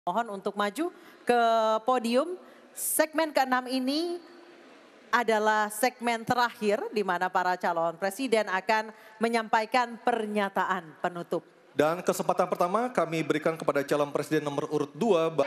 Mohon untuk maju ke podium. Segmen ke-6 ini adalah segmen terakhir di mana para calon presiden akan menyampaikan pernyataan penutup. Dan kesempatan pertama kami berikan kepada calon presiden nomor urut 2.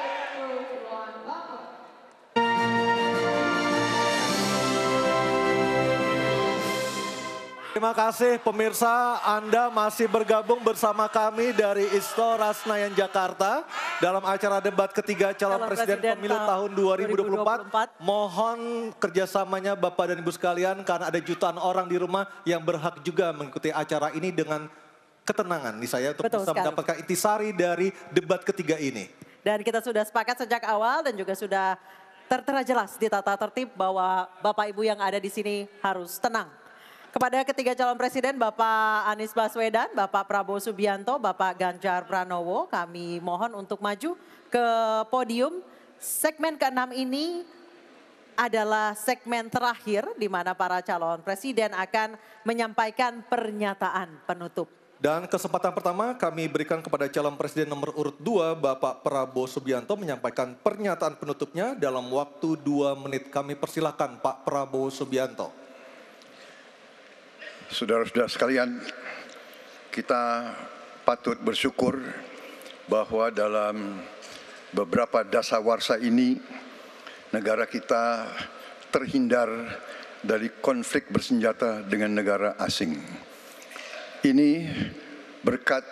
Terima kasih pemirsa, Anda masih bergabung bersama kami dari Istora Senayan Jakarta dalam acara debat ketiga calon presiden pemilu tahun 2024. Mohon kerjasamanya Bapak dan Ibu sekalian karena ada jutaan orang di rumah yang berhak juga mengikuti acara ini dengan ketenangan nih saya untuk bisa mendapatkan intisari dari debat ketiga ini. Dan kita sudah sepakat sejak awal dan juga sudah tertera jelas di tata tertib bahwa Bapak Ibu yang ada di sini harus tenang. Kepada ketiga calon presiden Bapak Anies Baswedan, Bapak Prabowo Subianto, Bapak Ganjar Pranowo, kami mohon untuk maju ke podium. Segmen ke-6 ini adalah segmen terakhir di mana para calon presiden akan menyampaikan pernyataan penutup. Dan kesempatan pertama kami berikan kepada calon presiden nomor urut 2, Bapak Prabowo Subianto menyampaikan pernyataan penutupnya dalam waktu 2 menit. Kami persilakan Pak Prabowo Subianto. Saudara-saudara sekalian, kita patut bersyukur bahwa dalam beberapa dasawarsa ini negara kita terhindar dari konflik bersenjata dengan negara asing. Ini berkat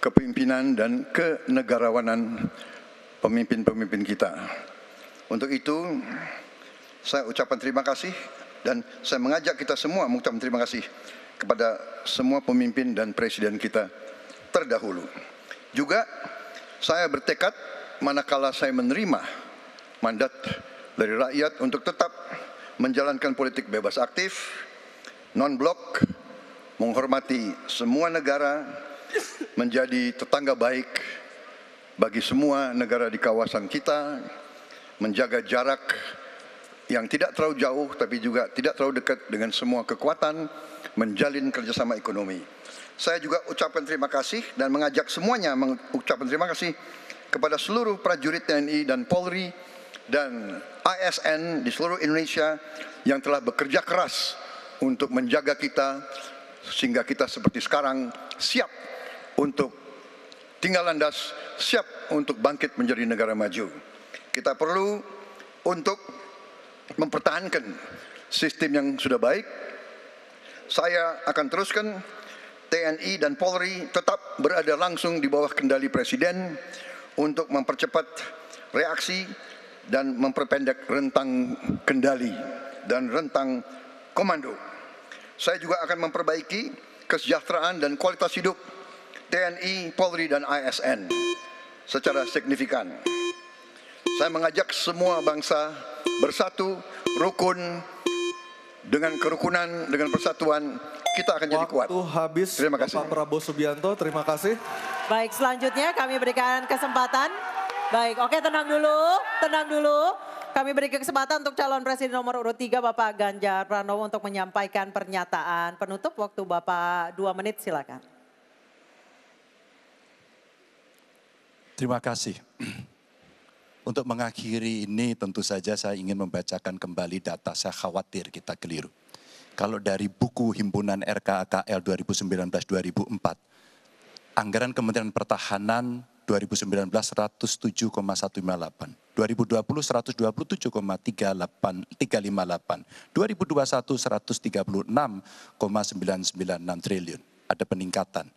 kepemimpinan dan kenegarawanan pemimpin-pemimpin kita. Untuk itu, saya ucapkan terima kasih dan saya mengajak kita semua mengucapkan terima kasih kepada semua pemimpin dan presiden kita terdahulu. Juga saya bertekad manakala saya menerima mandat dari rakyat untuk tetap menjalankan politik bebas aktif, non-blok, menghormati semua negara, menjadi tetangga baik bagi semua negara di kawasan kita, menjaga jarak yang tidak terlalu jauh tapi juga tidak terlalu dekat dengan semua kekuatan, menjalin kerjasama ekonomi. Saya juga ucapkan terima kasih dan mengajak semuanya mengucapkan terima kasih kepada seluruh prajurit TNI dan Polri dan ASN di seluruh Indonesia yang telah bekerja keras untuk menjaga kita sehingga kita seperti sekarang siap untuk tinggal landas, siap untuk bangkit menjadi negara maju. Kita perlu untuk mempertahankan sistem yang sudah baik. Saya akan teruskan TNI dan Polri tetap berada langsung di bawah kendali Presiden untuk mempercepat reaksi dan memperpendek rentang kendali dan rentang komando. Saya juga akan memperbaiki kesejahteraan dan kualitas hidup TNI, Polri, dan ASN secara signifikan. Saya mengajak semua bangsa bersatu, rukun, dengan kerukunan, dengan persatuan, kita akan jadi kuat. Waktu habis, terima kasih. Bapak Prabowo Subianto, terima kasih. Baik, selanjutnya kami berikan kesempatan. Baik, oke tenang dulu, tenang dulu. Kami beri kesempatan untuk calon presiden nomor urut 3 Bapak Ganjar Pranowo untuk menyampaikan pernyataan penutup. Waktu Bapak 2 menit, silakan. Terima kasih. Untuk mengakhiri ini tentu saja saya ingin membacakan kembali data, saya khawatir kita keliru. Kalau dari buku Himpunan RKKL 2019-2004, anggaran Kementerian Pertahanan 2019 107,158, 2020 127,358, 2021 136,996 triliun. Ada peningkatan.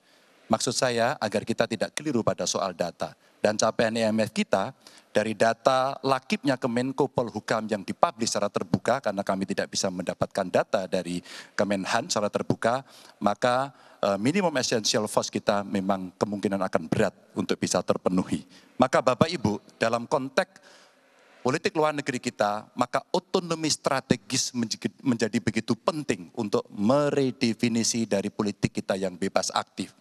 Maksud saya agar kita tidak keliru pada soal data. Dan capaian IMF kita dari data lakibnya Kemenko Polhukam yang dipublish secara terbuka, karena kami tidak bisa mendapatkan data dari Kemenhan secara terbuka, maka minimum essential force kita memang kemungkinan akan berat untuk bisa terpenuhi. Maka Bapak Ibu, dalam konteks politik luar negeri kita, maka otonomi strategis menjadi begitu penting untuk meredefinisi dari politik kita yang bebas aktif.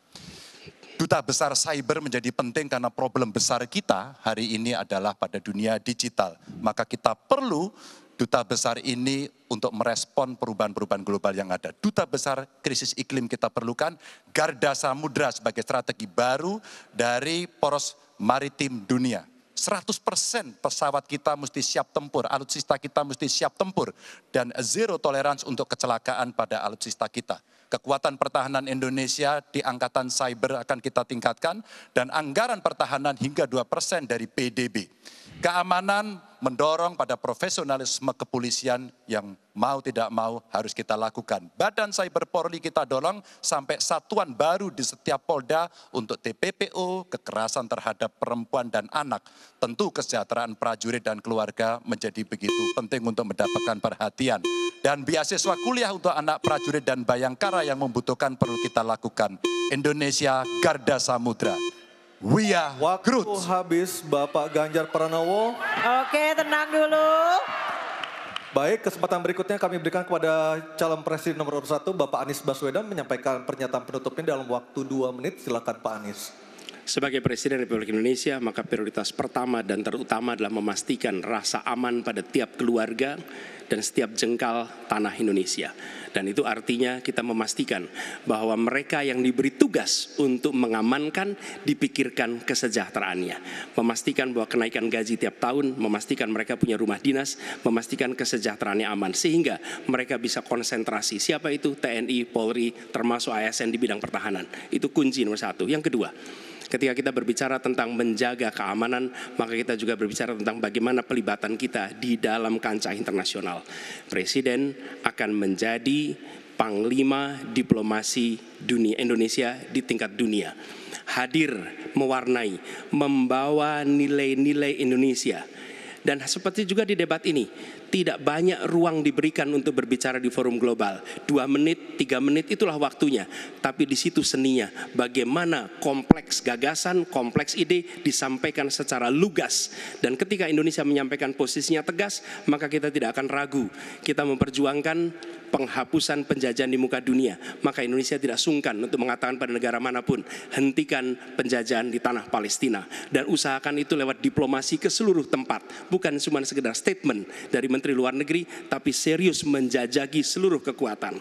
Duta besar cyber menjadi penting karena problem besar kita hari ini adalah pada dunia digital. Maka kita perlu Duta besar ini untuk merespon perubahan-perubahan global yang ada. Duta besar krisis iklim kita perlukan, garda samudra sebagai strategi baru dari poros maritim dunia. 100% pesawat kita mesti siap tempur, alutsista kita mesti siap tempur, dan zero tolerance untuk kecelakaan pada alutsista kita. Kekuatan pertahanan Indonesia di angkatan cyber akan kita tingkatkan, dan anggaran pertahanan hingga 2% dari PDB. Keamanan mendorong pada profesionalisme kepolisian yang mau tidak mau harus kita lakukan. Badan Cyber Polri kita dorong sampai satuan baru di setiap Polda untuk TPPO, kekerasan terhadap perempuan dan anak. Tentu kesejahteraan prajurit dan keluarga menjadi begitu penting untuk mendapatkan perhatian. Dan beasiswa kuliah untuk anak prajurit dan bayangkara yang membutuhkan perlu kita lakukan. Indonesia Garda Samudra. We are Waktu Groot. habis Bapak Ganjar Pranowo. Oke, tenang dulu. Baik, kesempatan berikutnya kami berikan kepada calon presiden nomor 1 Bapak Anies Baswedan menyampaikan pernyataan penutupnya dalam waktu 2 menit. Silakan Pak Anies. Sebagai Presiden Republik Indonesia, maka prioritas pertama dan terutama adalah memastikan rasa aman pada tiap keluarga dan setiap jengkal tanah Indonesia. Dan itu artinya kita memastikan bahwa mereka yang diberi tugas untuk mengamankan dipikirkan kesejahteraannya. Memastikan bahwa kenaikan gaji tiap tahun, memastikan mereka punya rumah dinas, memastikan kesejahteraannya aman. Sehingga mereka bisa konsentrasi. Siapa itu? TNI, Polri, termasuk ASN di bidang pertahanan. Itu kunci nomor 1. Yang kedua, ketika kita berbicara tentang menjaga keamanan, maka kita juga berbicara tentang bagaimana pelibatan kita di dalam kancah internasional. Presiden akan menjadi panglima diplomasi dunia Indonesia di tingkat dunia. Hadir, mewarnai, membawa nilai-nilai Indonesia. Dan seperti juga di debat ini, tidak banyak ruang diberikan untuk berbicara di forum global. 2 menit, 3 menit itulah waktunya. Tapi di situ seninya, bagaimana kompleks gagasan, kompleks ide disampaikan secara lugas. Dan ketika Indonesia menyampaikan posisinya tegas, maka kita tidak akan ragu. Kita memperjuangkan penghapusan penjajahan di muka dunia. Maka Indonesia tidak sungkan untuk mengatakan pada negara manapun, hentikan penjajahan di tanah Palestina. Dan usahakan itu lewat diplomasi ke seluruh tempat. Bukan cuma sekedar statement dari Menteri Luar Negeri, tapi serius menjajaki seluruh kekuatan.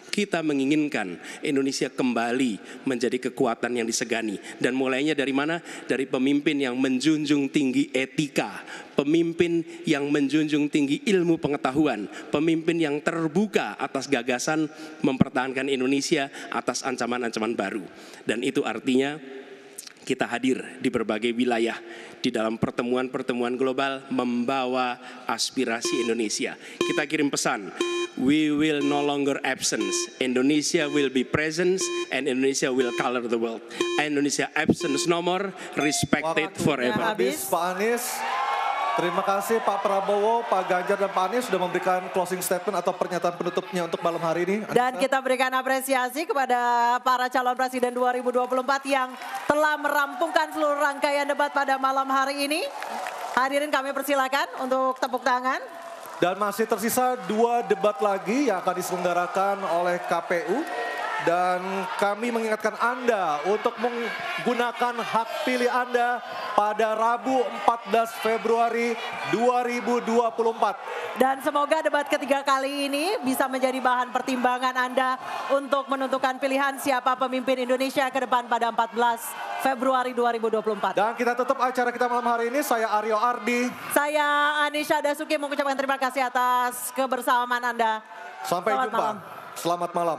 Kita menginginkan Indonesia kembali menjadi kekuatan yang disegani. Dan mulainya dari mana? Dari pemimpin yang menjunjung tinggi etika, pemimpin yang menjunjung tinggi ilmu pengetahuan, pemimpin yang terbuka atas gagasan mempertahankan Indonesia atas ancaman-ancaman baru. Dan itu artinya kita hadir di berbagai wilayah di dalam pertemuan-pertemuan global membawa aspirasi Indonesia. Kita kirim pesan, we will no longer absence. Indonesia will be presence and Indonesia will color the world. Indonesia absence no more, respected forever. Habis Pak Anies. Terima kasih Pak Prabowo, Pak Ganjar dan Pak Anies sudah memberikan closing statement atau pernyataan penutupnya untuk malam hari ini. Dan kita berikan apresiasi kepada para calon presiden 2024 yang telah merampungkan seluruh rangkaian debat pada malam hari ini. Hadirin kami persilakan untuk tepuk tangan. Dan masih tersisa 2 debat lagi yang akan diselenggarakan oleh KPU. Dan kami mengingatkan Anda untuk menggunakan hak pilih Anda pada Rabu 14 Februari 2024. Dan semoga debat ketiga kali ini bisa menjadi bahan pertimbangan Anda untuk menentukan pilihan siapa pemimpin Indonesia ke depan pada 14 Februari 2024. Dan kita tutup acara kita malam hari ini. Saya Aryo Ardi. Saya Anisha Dasuki mengucapkan terima kasih atas kebersamaan Anda. Sampai Selamat jumpa. malam. Selamat malam.